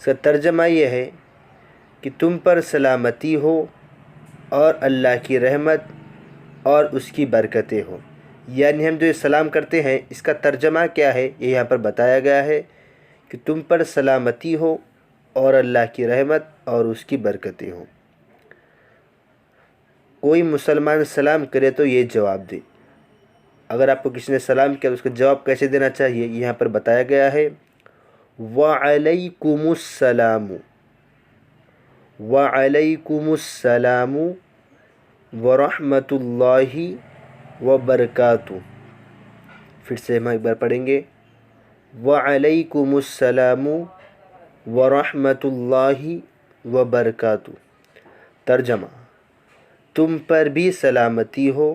اس کا ترجمہ یہ ہے کہ تم پر سلامتی ہو اور اللہ کی رحمت اور اس کی برکتیں ہوں۔ یعنی ہم جو یہ سلام کرتے ہیں اس کا ترجمہ کیا ہے یہ یہاں پر بتایا گیا ہے کہ تم پر سلامتی ہو اور اللہ کی رحمت اور اس کی برکتیں ہوں۔ کوئی مسلمان سلام کرے تو یہ جواب دے۔ اگر آپ کو کسی نے سلام کیا تو اس کا جواب کیسے دینا چاہیے یہاں پر بتایا گیا ہے، وَعَلَيْكُمُ السَّلَامُ وَعَلَيْكُمُ السَّلَامُ وَرَحْمَةُ اللَّهِ وَبَرَكَاتُهُ۔ پھر سے ہم ایک بار پڑھیں گے، وَعَلَيْكُمُ السَّلَامُ وَرَحْمَةُ اللَّهِ وَبَرَكَاتُهُ۔ ترجمہ، تم پر بھی سلامتی ہو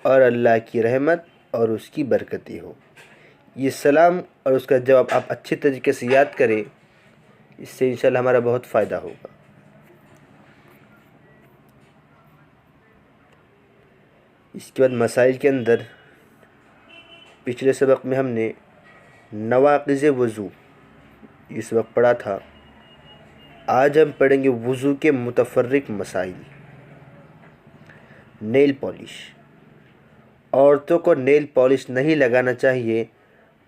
اور اللہ کی رحمت اور اس کی برکتیں ہو۔ یہ سلام اور اس کا جواب آپ اچھے طریقے سے یاد کریں، اس سے انشاءاللہ ہمارا بہت فائدہ ہوگا۔ اس کے بعد مسائل کے اندر پچھلے سبق میں ہم نے نواقض وضو یہ سبق پڑھا تھا۔ آج ہم پڑھیں گے وضو کے متفرق مسائل۔ نیل پالش، عورتوں کو نیل پالش نہیں لگانا چاہیے۔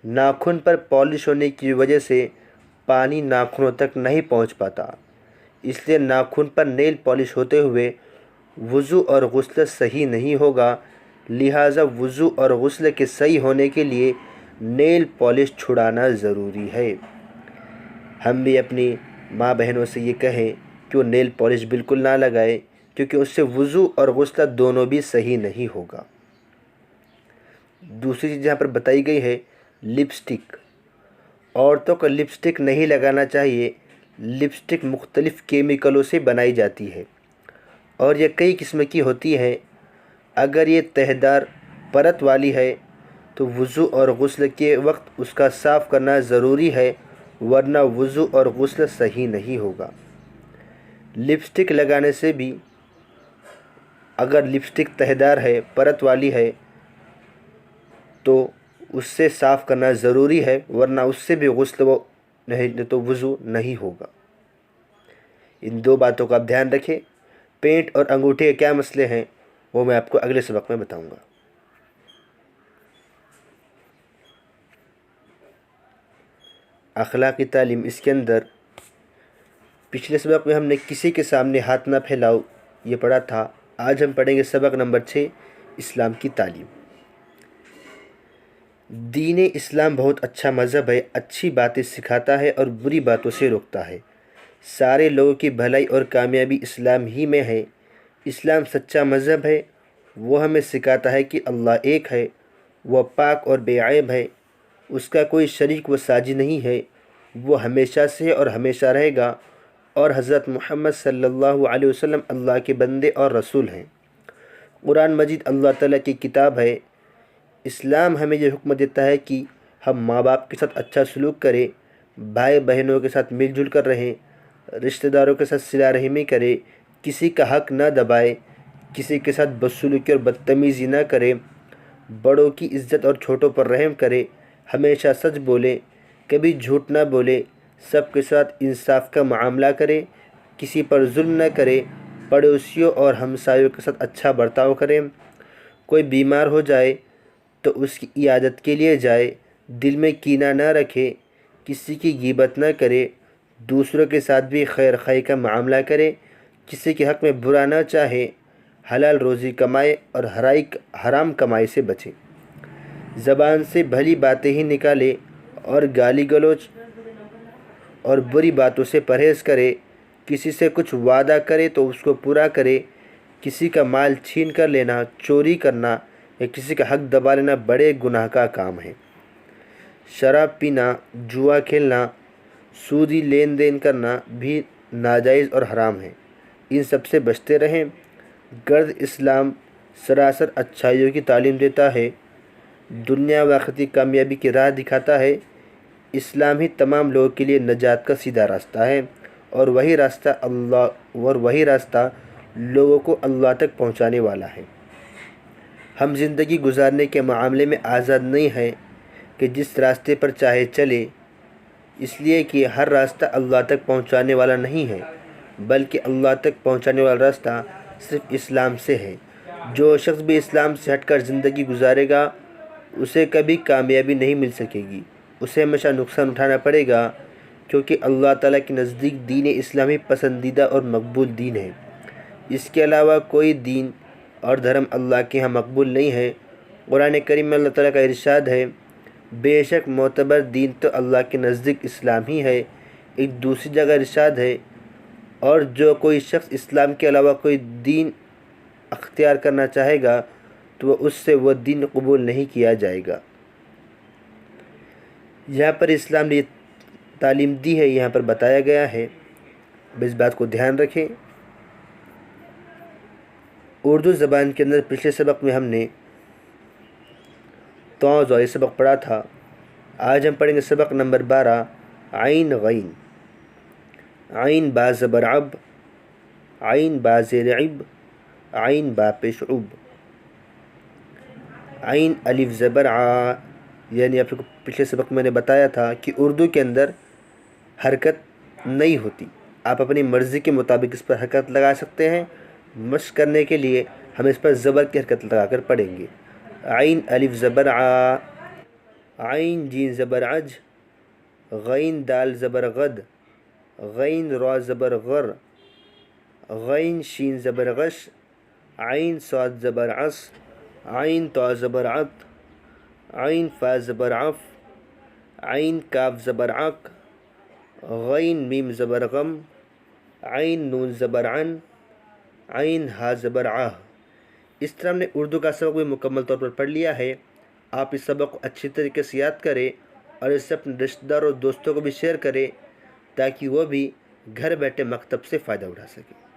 ناخن پر پالش ہونے کی وجہ سے پانی ناخنوں تک نہیں پہنچ پاتا، اس لیے ناخن پر نیل پالش ہوتے ہوئے وضو اور غسل صحیح نہیں ہوگا۔ لہٰذا وضو اور غسل کے صحیح ہونے کے لیے نیل پالش چھڑانا ضروری ہے۔ ہم بھی اپنی ماں بہنوں سے یہ کہیں کہ وہ نیل پالش بالکل نہ لگائے، کیونکہ اس سے وضو اور غسل دونوں بھی صحیح نہیں ہوگا۔ دوسری چیز یہاں پر بتائی گئی ہے لپسٹک۔ عورتوں کو لپسٹک نہیں لگانا چاہیے۔ لپسٹک مختلف کیمیکلوں سے بنائی جاتی ہے اور یہ کئی قسم کی ہوتی ہے۔ اگر یہ تہدار پرت والی ہے تو وضو اور غسل کے وقت اس کا صاف کرنا ضروری ہے، ورنہ وضو اور غسل صحیح نہیں ہوگا۔ لپسٹک لگانے سے بھی اگر لپسٹک تہدار ہے، پرت والی ہے تو اس سے صاف کرنا ضروری ہے، ورنہ اس سے بھی غسل نہیں تو وضو نہیں ہوگا۔ ان دو باتوں کا آپ دھیان رکھیں۔ پینٹ اور انگوٹھے کے کیا مسئلے ہیں وہ میں آپ کو اگلے سبق میں بتاؤں گا۔ اخلاقی تعلیم، اس کے اندر پچھلے سبق میں ہم نے کسی کے سامنے ہاتھ نہ پھیلاؤ یہ پڑھا تھا۔ آج ہم پڑھیں گے سبق نمبر 6، اسلام کی تعلیم۔ دین اسلام بہت اچھا مذہب ہے، اچھی باتیں سکھاتا ہے اور بری باتوں سے روکتا ہے۔ سارے لوگوں کی بھلائی اور کامیابی اسلام ہی میں ہے۔ اسلام سچا مذہب ہے، وہ ہمیں سکھاتا ہے کہ اللہ ایک ہے، وہ پاک اور بے عیب ہے، اس کا کوئی شریک و ساجی نہیں ہے، وہ ہمیشہ سے اور ہمیشہ رہے گا، اور حضرت محمد صلی اللہ علیہ وسلم اللہ کے بندے اور رسول ہیں۔ قرآن مجید اللہ تعالیٰ کی کتاب ہے۔ اسلام ہمیں یہ حکم دیتا ہے کہ ہم ماں باپ کے ساتھ اچھا سلوک کریں، بھائی بہنوں کے ساتھ مل جل کر رہیں، رشتہ داروں کے ساتھ صلہ رحمی کریں، کسی کا حق نہ دبائے، کسی کے ساتھ بدسلوکی اور بدتمیزی نہ کرے، بڑوں کی عزت اور چھوٹوں پر رحم کرے، ہمیشہ سچ بولے، کبھی جھوٹ نہ بولے، سب کے ساتھ انصاف کا معاملہ کرے، کسی پر ظلم نہ کرے، پڑوسیوں اور ہمسایوں کے ساتھ اچھا برتاؤ کرے، کوئی بیمار ہو جائے تو اس کی عیادت کے لیے جائے، دل میں کینہ نہ رکھے، کسی کی غیبت نہ کرے، دوسروں کے ساتھ بھی خیر خواہی کا معاملہ کرے، کسی کے حق میں برا نہ چاہے، حلال روزی کمائے اور حرام کمائی سے بچے، زبان سے بھلی باتیں ہی نکالے اور گالی گلوچ اور بری باتوں سے پرہیز کرے، کسی سے کچھ وعدہ کرے تو اس کو پورا کرے، کسی کا مال چھین کر لینا، چوری کرنا یا کسی کا حق دبا لینا بڑے گناہ کا کام ہے۔ شراب پینا، جوا کھیلنا، سودی لین دین کرنا بھی ناجائز اور حرام ہے، ان سب سے بچتے رہیں۔ گرد اسلام سراسر اچھائیوں کی تعلیم دیتا ہے، دنیا و آخرتی کامیابی کی راہ دکھاتا ہے۔ اسلام ہی تمام لوگوں کے لیے نجات کا سیدھا راستہ ہے، اور وہی راستہ لوگوں کو اللہ تک پہنچانے والا ہے۔ ہم زندگی گزارنے کے معاملے میں آزاد نہیں ہیں کہ جس راستے پر چاہے چلے، اس لیے کہ ہر راستہ اللہ تک پہنچانے والا نہیں ہے، بلکہ اللہ تک پہنچانے والا راستہ صرف اسلام سے ہے۔ جو شخص بھی اسلام سے ہٹ کر زندگی گزارے گا اسے کبھی کامیابی نہیں مل سکے گی، اسے ہمیشہ نقصان اٹھانا پڑے گا، کیونکہ اللہ تعالیٰ کے نزدیک دین اسلامی پسندیدہ اور مقبول دین ہے۔ اس کے علاوہ کوئی دین اور دھرم اللہ کے ہاں مقبول نہیں ہے۔ قرآن کریم میں اللہ تعالیٰ کا ارشاد ہے، بے شک معتبر دین تو اللہ کے نزدیک اسلام ہی ہے۔ ایک دوسری جگہ ارشاد ہے، اور جو کوئی شخص اسلام کے علاوہ کوئی دین اختیار کرنا چاہے گا تو اس سے وہ دین قبول نہیں کیا جائے گا۔ یہاں پر اسلام نے تعلیم دی ہے، یہاں پر بتایا گیا ہے، اس بات کو دھیان رکھیں۔ اردو زبان کے اندر پچھلے سبق میں ہم نے طوز اور یہ سبق پڑھا تھا۔ آج ہم پڑھیں گے سبق نمبر 12 عین غین۔ عین با زبر عب، عین با زیر عب، عین با پیش عب، عین الف زبر ع۔ یعنی آپ کو پچھلے سبق میں نے بتایا تھا کہ اردو کے اندر حرکت نہیں ہوتی، آپ اپنی مرضی کے مطابق اس پر حرکت لگا سکتے ہیں۔ مشق کرنے کے لیے ہم اس پر زبر کی حرکت لگا کر پڑھیں گے۔ عین الف زبر ع، عین جیم زبر عج، غین دال زبر غد، غین را زبر غر، غین شین زبر غش، عین صاد زبر عص، عین طا زبر عط، عین فا زبر عف، عین کاف زبر عق، غین میم زبر غم، عین نون زبر عن، عین ہا زبر آہ۔ اس طرح ہم نے اردو کا سبق بھی مکمل طور پر پڑھ لیا ہے۔ آپ اس سبق کو اچھی طریقے سے یاد کریں اور اس سے اپنے رشتہ دار اور دوستوں کو بھی شیئر کریں تاکہ وہ بھی گھر بیٹھے مکتب سے فائدہ اٹھا سکیں۔